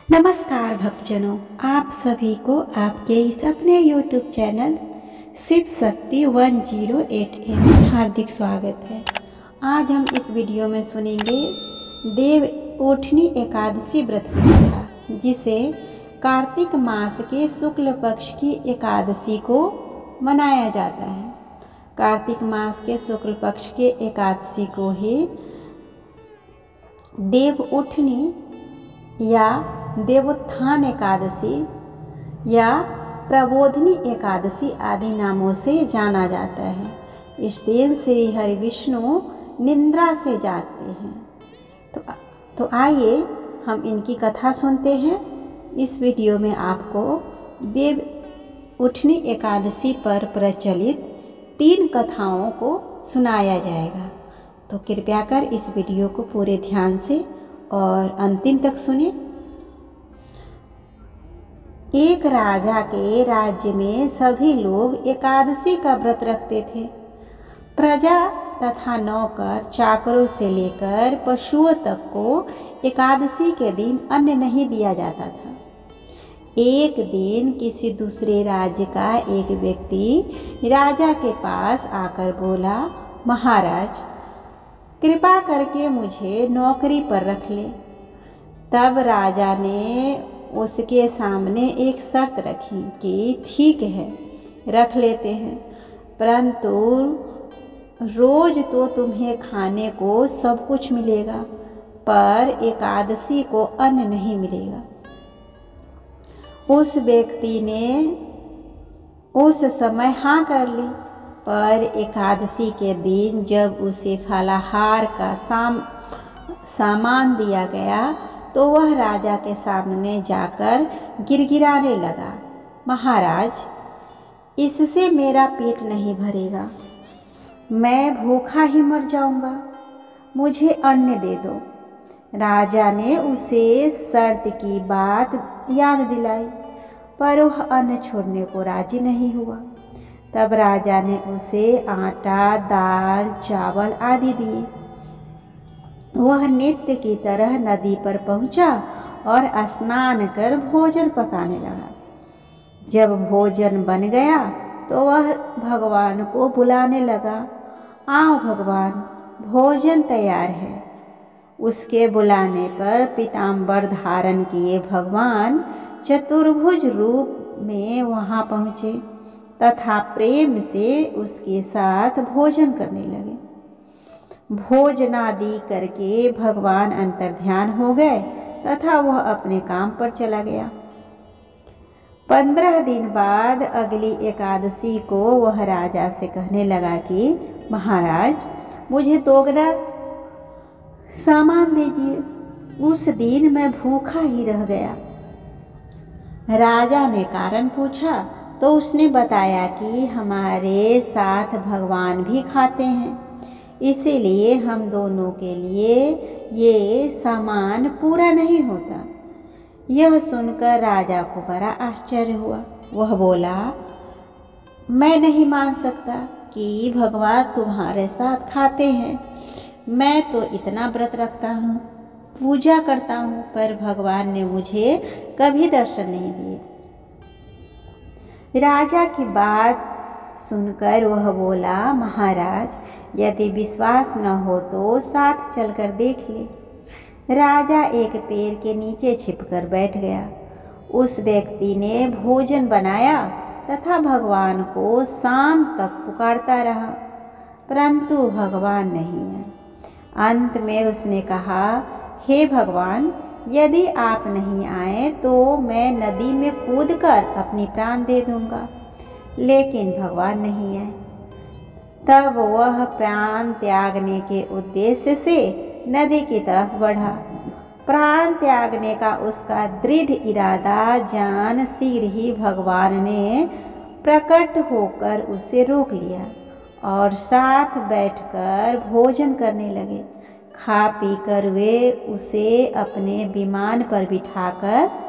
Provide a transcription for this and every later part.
नमस्कार भक्तजनों, आप सभी को आपके इस अपने YouTube चैनल शिव शक्ति 108 में हार्दिक स्वागत है। आज हम इस वीडियो में सुनेंगे देव उठनी एकादशी व्रत की कथा, जिसे कार्तिक मास के शुक्ल पक्ष की एकादशी को मनाया जाता है। कार्तिक मास के शुक्ल पक्ष के एकादशी को ही देव उठनी या देवोत्थान एकादशी या प्रबोधिनी एकादशी आदि नामों से जाना जाता है। इस दिन श्री हरि विष्णु निद्रा से जागते हैं। तो आइए हम इनकी कथा सुनते हैं। इस वीडियो में आपको देव उठनी एकादशी पर प्रचलित 3 कथाओं को सुनाया जाएगा। तो कृपया कर इस वीडियो को पूरे ध्यान से और अंतिम तक सुने। एक राजा के राज्य में सभी लोग एकादशी का व्रत रखते थे। प्रजा तथा नौकर चाकरों से लेकर पशुओं तक को एकादशी के दिन अन्न नहीं दिया जाता था। एक दिन किसी दूसरे राज्य का एक व्यक्ति राजा के पास आकर बोला, महाराज, कृपा करके मुझे नौकरी पर रख ले। तब राजा ने उसके सामने एक शर्त रखी कि ठीक है, रख लेते हैं, परंतु रोज तो तुम्हें खाने को सब कुछ मिलेगा, पर एकादशी को अन्न नहीं मिलेगा। उस व्यक्ति ने उस समय हाँ कर ली, पर एकादशी के दिन जब उसे फलाहार का सामान दिया गया तो वह राजा के सामने जाकर गिड़गिड़ाने लगा, महाराज, इससे मेरा पेट नहीं भरेगा, मैं भूखा ही मर जाऊंगा, मुझे अन्न दे दो। राजा ने उसे शर्त की बात याद दिलाई, पर वह अन्न छोड़ने को राजी नहीं हुआ। तब राजा ने उसे आटा, दाल, चावल आदि दिए। वह नित्य की तरह नदी पर पहुंचा और स्नान कर भोजन पकाने लगा। जब भोजन बन गया तो वह भगवान को बुलाने लगा, आओ भगवान, भोजन तैयार है। उसके बुलाने पर पीताम्बर धारण किए भगवान चतुर्भुज रूप में वहां पहुँचे तथा प्रेम से उसके साथ भोजन करने लगे। भोजनादि करके भगवान अंतर्ध्यान हो गए तथा वह अपने काम पर चला गया। 15 दिन बाद अगली एकादशी को वह राजा से कहने लगा कि महाराज, मुझे दोगुना सामान दीजिए, उस दिन मैं भूखा ही रह गया। राजा ने कारण पूछा तो उसने बताया कि हमारे साथ भगवान भी खाते हैं, इसीलिए हम दोनों के लिए ये सामान पूरा नहीं होता। यह सुनकर राजा को बड़ा आश्चर्य हुआ। वह बोला, मैं नहीं मान सकता कि भगवान तुम्हारे साथ खाते हैं। मैं तो इतना व्रत रखता हूँ, पूजा करता हूँ, पर भगवान ने मुझे कभी दर्शन नहीं दिए। राजा की बात सुनकर वह बोला, महाराज, यदि विश्वास न हो तो साथ चलकर देख ले। राजा एक पेड़ के नीचे छिपकर बैठ गया। उस व्यक्ति ने भोजन बनाया तथा भगवान को शाम तक पुकारता रहा, परंतु भगवान नहीं आए। अंत में उसने कहा, हे भगवान, यदि आप नहीं आए तो मैं नदी में कूदकर अपनी प्राण दे दूंगा। लेकिन भगवान नहीं आए। तब वह प्राण त्यागने के उद्देश्य से नदी की तरफ बढ़ा। प्राण त्यागने का उसका दृढ़ इरादा जान शीघ्र ही भगवान ने प्रकट होकर उसे रोक लिया और साथ बैठकर भोजन करने लगे। खा पी कर वे उसे अपने विमान पर बिठाकर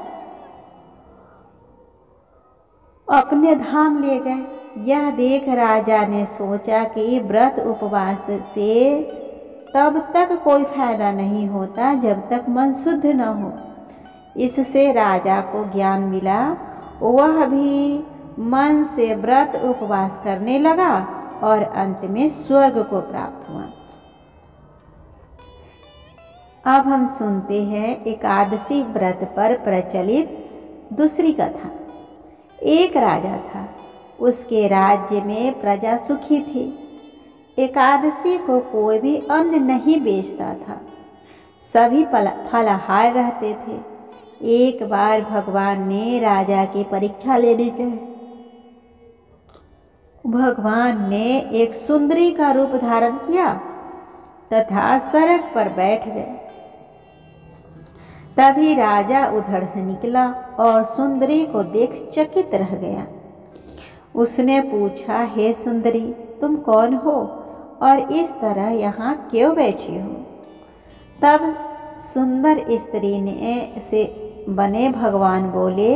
अपने धाम ले गए। यह देख राजा ने सोचा कि व्रत उपवास से तब तक कोई फायदा नहीं होता जब तक मन शुद्ध न हो। इससे राजा को ज्ञान मिला। वह भी मन से व्रत उपवास करने लगा और अंत में स्वर्ग को प्राप्त हुआ। अब हम सुनते हैं एकादशी व्रत पर प्रचलित दूसरी कथा। एक राजा था, उसके राज्य में प्रजा सुखी थी। एकादशी को कोई भी अन्न नहीं बेचता था, सभी फलाहार रहते थे। एक बार भगवान ने राजा की परीक्षा लेने चाहिए। भगवान ने एक सुंदरी का रूप धारण किया तथा सड़क पर बैठ गए। तभी राजा उधर से निकला और सुंदरी को देख चकित रह गया। उसने पूछा, हे सुंदरी, तुम कौन हो और इस तरह यहाँ क्यों बैठी हो? तब सुंदर स्त्री ने से बने भगवान बोले,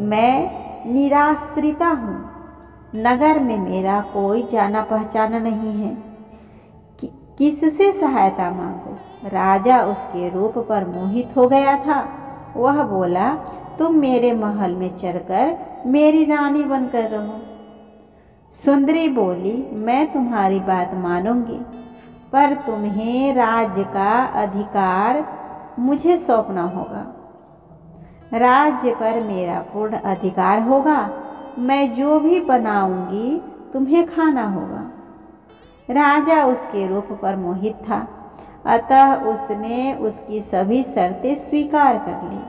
मैं निराश्रिता हूँ, नगर में मेरा कोई जाना पहचाना नहीं है, किससे सहायता मांगो? राजा उसके रूप पर मोहित हो गया था। वह बोला, तुम मेरे महल में चढ़कर मेरी रानी बनकर रहो। सुंदरी बोली, मैं तुम्हारी बात मानूंगी, पर तुम्हें राज्य का अधिकार मुझे सौंपना होगा। राज्य पर मेरा पूर्ण अधिकार होगा। मैं जो भी बनाऊंगी तुम्हें खाना होगा। राजा उसके रूप पर मोहित था, अतः उसने उसकी सभी शर्तें स्वीकार कर ली।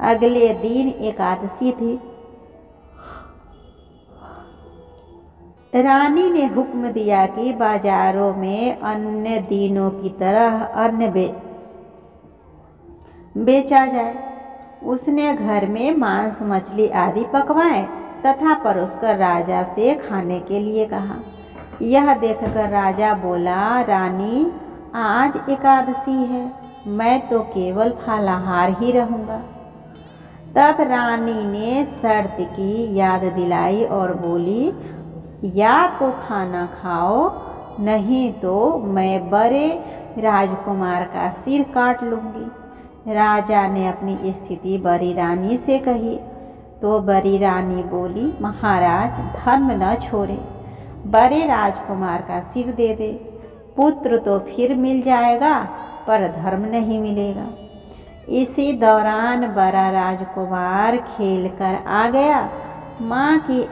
अगले दिन एकादशी थी। रानी ने हुक्म दिया कि बाजारों में अन्य दिनों की तरह अन्न बेचा जाए। उसने घर में मांस मछली आदि पकवाए तथा परोसकर राजा से खाने के लिए कहा। यह देखकर राजा बोला, रानी, आज एकादशी है, मैं तो केवल फलाहार ही रहूँगा। तब रानी ने शर्त की याद दिलाई और बोली, या तो खाना खाओ, नहीं तो मैं बड़े राजकुमार का सिर काट लूँगी। राजा ने अपनी स्थिति बड़ी रानी से कही तो बड़ी रानी बोली, महाराज, धर्म न छोड़े, बड़े राजकुमार का सिर दे दे। पुत्र तो फिर मिल जाएगा, पर धर्म नहीं मिलेगा। इसी दौरान बड़ा राजकुमार खेलकर आ गया। माँ की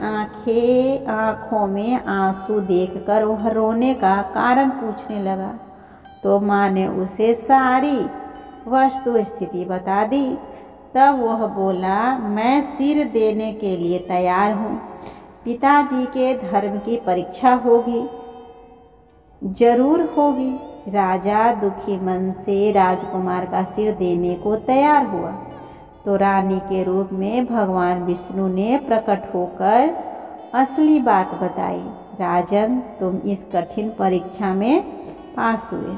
आँखों में आंसू देखकर वह रोने का कारण पूछने लगा, तो माँ ने उसे सारी वस्तु स्थिति बता दी। तब वह बोला, मैं सिर देने के लिए तैयार हूँ। पिताजी के धर्म की परीक्षा होगी, जरूर होगी। राजा दुखी मन से राजकुमार का सिर देने को तैयार हुआ तो रानी के रूप में भगवान विष्णु ने प्रकट होकर असली बात बताई। राजन, तुम इस कठिन परीक्षा में पास हुए।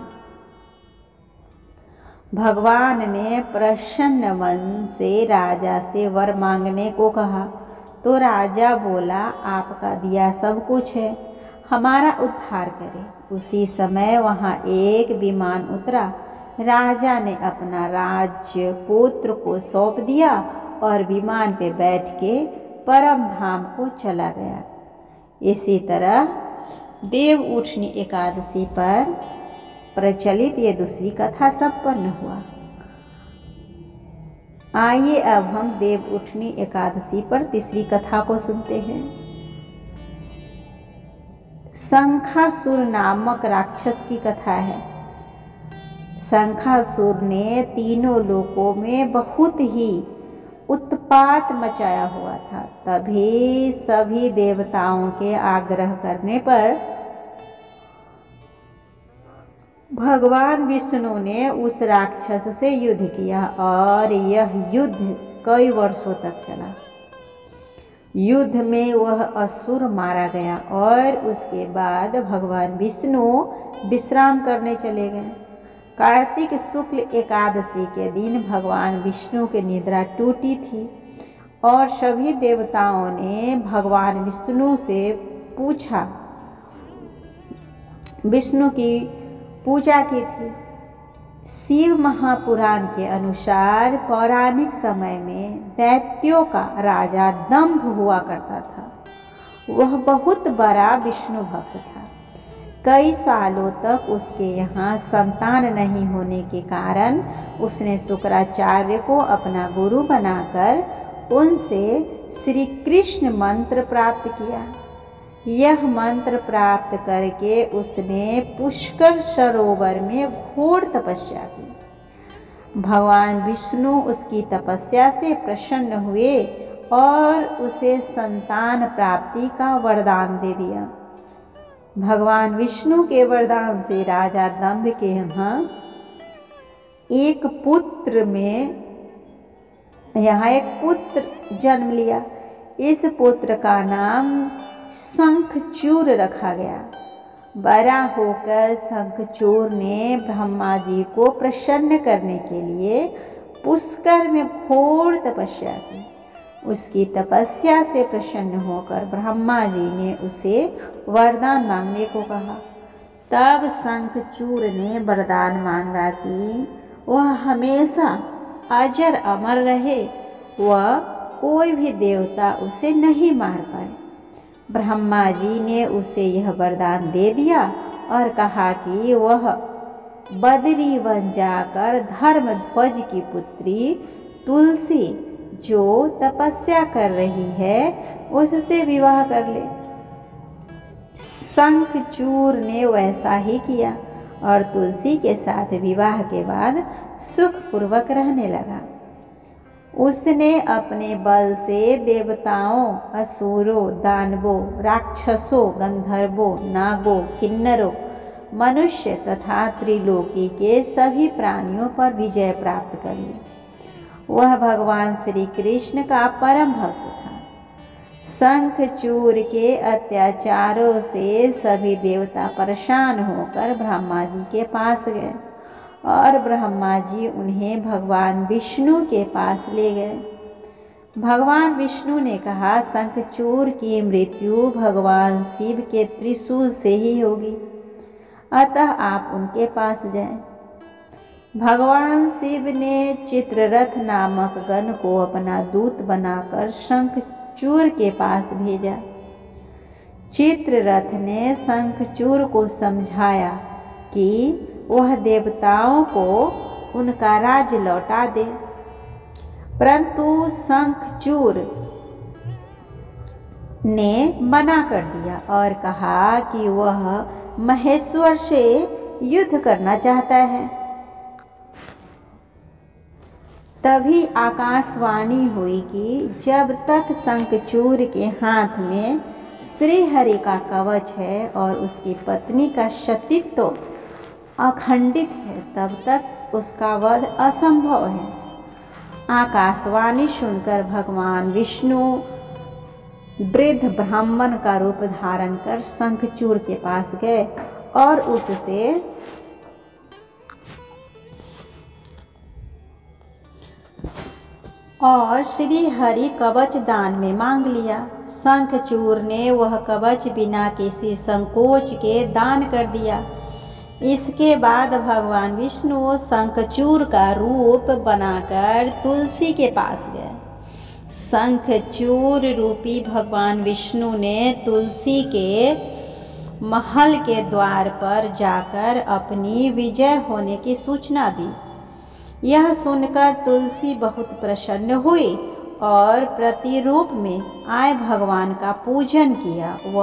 भगवान ने प्रसन्न मन से राजा से वर मांगने को कहा तो राजा बोला, आपका दिया सब कुछ है, हमारा उद्धार करें। उसी समय वहाँ एक विमान उतरा। राजा ने अपना राज्य पुत्र को सौंप दिया और विमान पे बैठ के परम धाम को चला गया। इसी तरह देव उठनी एकादशी पर प्रचलित ये दूसरी कथा संपन्न हुआ। आइए अब हम देव उठनी एकादशी पर तीसरी कथा को सुनते हैं। शंखासुर नामक राक्षस की कथा है। शंखासुर ने तीनों लोकों में बहुत ही उत्पात मचाया हुआ था। तभी सभी देवताओं के आग्रह करने पर भगवान विष्णु ने उस राक्षस से युद्ध किया और यह युद्ध कई वर्षों तक चला। युद्ध में वह असुर मारा गया और उसके बाद भगवान विष्णु विश्राम करने चले गए। कार्तिक शुक्ल एकादशी के दिन भगवान विष्णु की निद्रा टूटी थी और सभी देवताओं ने भगवान विष्णु से पूछा, विष्णु की पूजा की थी। शिव महापुराण के अनुसार पौराणिक समय में दैत्यों का राजा दंभ हुआ करता था। वह बहुत बड़ा विष्णु भक्त था। कई सालों तक उसके यहाँ संतान नहीं होने के कारण उसने शुक्राचार्य को अपना गुरु बनाकर उनसे श्री कृष्ण मंत्र प्राप्त किया। यह मंत्र प्राप्त करके उसने पुष्कर सरोवर में घोर तपस्या की। भगवान विष्णु उसकी तपस्या से प्रसन्न हुए और उसे संतान प्राप्ति का वरदान दे दिया। भगवान विष्णु के वरदान से राजा दंभ के यहाँ एक पुत्र जन्म लिया। इस पुत्र का नाम शंखचूर रखा गया। बड़ा होकर शंखचूर ने ब्रह्मा जी को प्रसन्न करने के लिए पुष्कर में घोर तपस्या की। उसकी तपस्या से प्रसन्न होकर ब्रह्मा जी ने उसे वरदान मांगने को कहा। तब शंखचूर ने वरदान मांगा कि वह हमेशा अजर अमर रहे, वह कोई भी देवता उसे नहीं मार पाए। ब्रह्मा जी ने उसे यह वरदान दे दिया और कहा कि वह बदरी वन जाकर धर्मध्वज की पुत्री तुलसी जो तपस्या कर रही है उससे विवाह कर ले। शंखचूर ने वैसा ही किया और तुलसी के साथ विवाह के बाद सुखपूर्वक रहने लगा। उसने अपने बल से देवताओं, असुरों, दानवों, राक्षसों, गंधर्वों, नागों, किन्नरों, मनुष्य तथा त्रिलोकी के सभी प्राणियों पर विजय प्राप्त कर ली। वह भगवान श्री कृष्ण का परम भक्त था। शंखचूर के अत्याचारों से सभी देवता परेशान होकर ब्रह्मा जी के पास गए और ब्रह्मा जी उन्हें भगवान विष्णु के पास ले गए। भगवान विष्णु ने कहा, शंखचूर की मृत्यु भगवान शिव के त्रिशूल से ही होगी, अतः आप उनके पास जाएं। भगवान शिव ने चित्ररथ नामक गण को अपना दूत बनाकर शंखचूर के पास भेजा। चित्ररथ ने शंखचूर को समझाया कि वह देवताओं को उनका राज्य लौटा दे, परंतु शंखचूर ने मना कर दिया और कहा कि वह महेश्वर से युद्ध करना चाहता है। तभी आकाशवाणी हुई कि जब तक शंखचूर के हाथ में श्री हरि का कवच है और उसकी पत्नी का सतीत्व अखंडित है, तब तक उसका वध असंभव है। आकाशवाणी सुनकर भगवान विष्णु वृद्ध ब्राह्मण का रूप धारण कर शंखचूर के पास गए और उससे श्री हरि कवच दान में मांग लिया। शंखचूर ने वह कवच बिना किसी संकोच के दान कर दिया। इसके बाद भगवान विष्णु शंखचूर का रूप बनाकर तुलसी के पास गए। शंखचूर रूपी भगवान विष्णु ने तुलसी के महल के द्वार पर जाकर अपनी विजय होने की सूचना दी। यह सुनकर तुलसी बहुत प्रसन्न हुई और प्रतिरूप में आए भगवान का पूजन किया व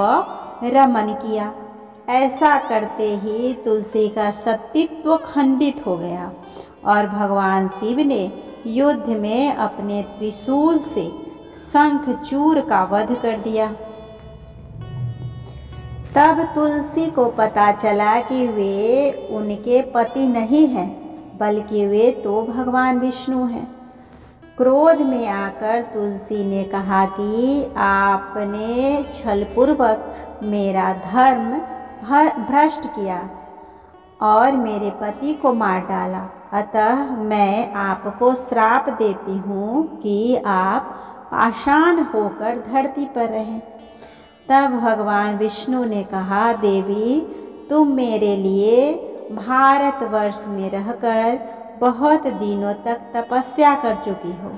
रमन किया। ऐसा करते ही तुलसी का सतीत्व खंडित हो गया और भगवान शिव ने युद्ध में अपने त्रिशूल से शंखचूर का वध कर दिया। तब तुलसी को पता चला कि वे उनके पति नहीं हैं, बल्कि वे तो भगवान विष्णु हैं। क्रोध में आकर तुलसी ने कहा कि आपने छलपूर्वक मेरा धर्म भ्रष्ट किया और मेरे पति को मार डाला, अतः मैं आपको श्राप देती हूँ कि आप पाषाण होकर धरती पर रहें। तब भगवान विष्णु ने कहा, देवी तुम मेरे लिए भारतवर्ष में रहकर बहुत दिनों तक तपस्या कर चुकी हो।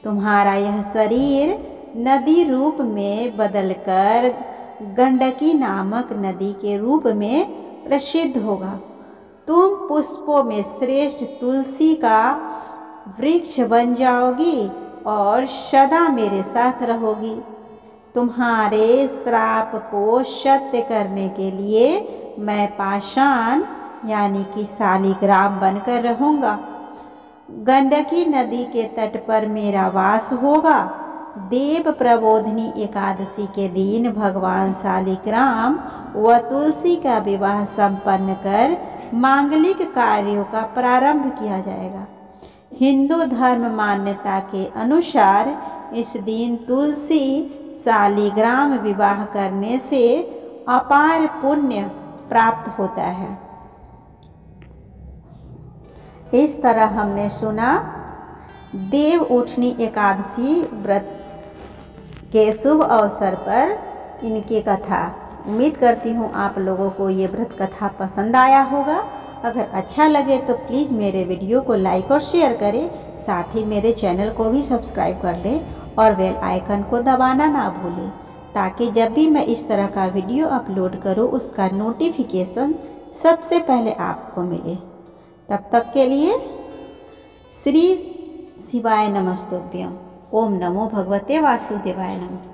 तुम्हारा यह शरीर नदी रूप में बदलकर गंडकी नामक नदी के रूप में प्रसिद्ध होगा। तुम पुष्पों में श्रेष्ठ तुलसी का वृक्ष बन जाओगी और सदा मेरे साथ रहोगी। तुम्हारे श्राप को सत्य करने के लिए मैं पाषाण यानी कि शालिग्राम बनकर रहूँगा। गंडकी नदी के तट पर मेरा वास होगा। देव प्रबोधिनी एकादशी के दिन भगवान शालिग्राम व तुलसी का विवाह संपन्न कर मांगलिक कार्यों का प्रारंभ किया जाएगा। हिंदू धर्म मान्यता के अनुसार इस दिन तुलसी शालिग्राम विवाह करने से अपार पुण्य प्राप्त होता है। इस तरह हमने सुना देव उठनी एकादशी व्रत के शुभ अवसर पर इनकी कथा। उम्मीद करती हूँ आप लोगों को ये व्रत कथा पसंद आया होगा। अगर अच्छा लगे तो प्लीज़ मेरे वीडियो को लाइक और शेयर करें। साथ ही मेरे चैनल को भी सब्सक्राइब कर लें और बेल आइकन को दबाना ना भूलें, ताकि जब भी मैं इस तरह का वीडियो अपलोड करूँ उसका नोटिफिकेशन सबसे पहले आपको मिले। तब तक के लिए श्री शिवाय नमस्तुभ्यं। ओम नमो भगवते वासुदेवाय नमः।